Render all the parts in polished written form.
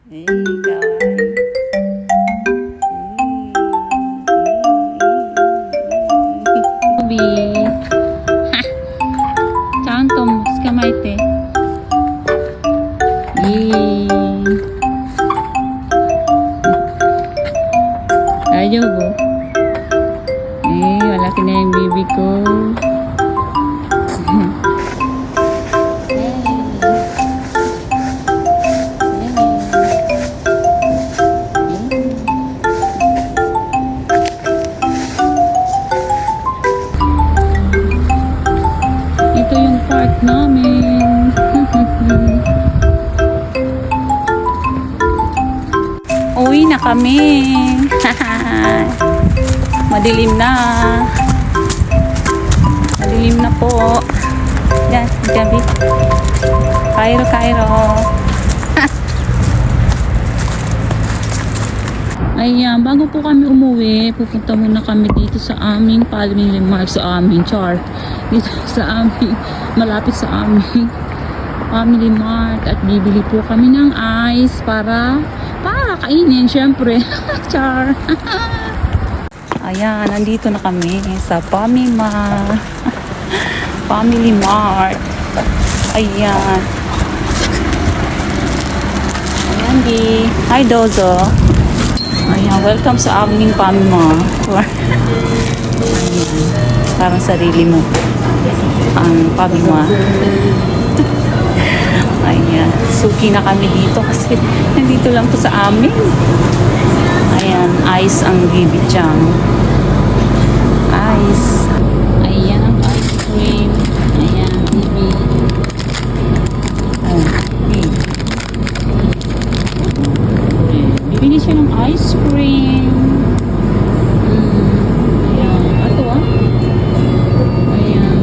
Eh, kawaii. Ubi. Ha! Cantom, tsukamate. Yee. Daijoubu? Malaki na yung bibi ko. Ito yung park namin. Uwi na kami. Madilim na. Madilim na po. Yan, gabi. Cairo, Cairo. Ayan, bago po kami umuwi, pupunta muna kami dito sa aming Family Mart, sa aming char. Dito sa aming, malapit sa aming Family Mart, at bibili po kami ng ice para kainin, syempre. Char. Ayan, nandito na kami sa Family Mart. Ayan. Ayan, di. Hi, Dozo. Ayan, welcome sa aming Family Mart. Ayan, parang sarili mo ang Family Mart. Ayan, suki na kami dito kasi nandito lang to sa amin. Ayan, ice ang bibitsang. Ice. Ayan ang ice cream. Ayan, bibi. Bibili siya ng ice cream. Ayan, ito ah. Ayan.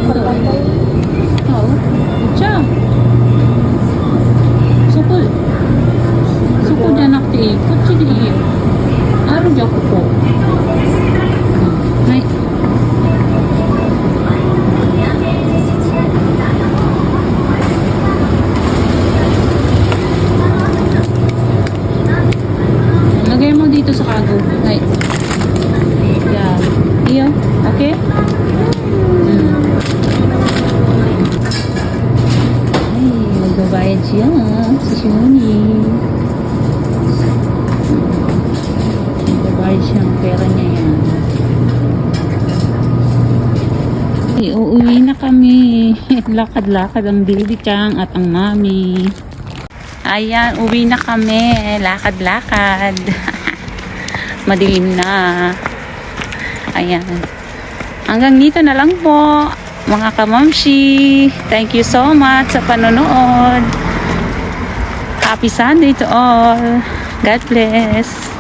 Ito. Oh, siya. Sukoじゃなくていい。こっちでいいよ。あるじゃん、ここ。はい。Lagay mo dito sa kago.はい。Yeah. Iyo. Okay? Ay, magbabayad siya si Shuni. Magbabayad siya ang pera niya yan. Ay, uuwi na kami. Lakad-lakad ang baby Chang at ang mami. Ayan, uwi na kami. Lakad-lakad. Madilim na. Ayan. Hanggang dito na lang po, mga kamamshi. Thank you so much sa panonood. Happy Sunday to all. God bless.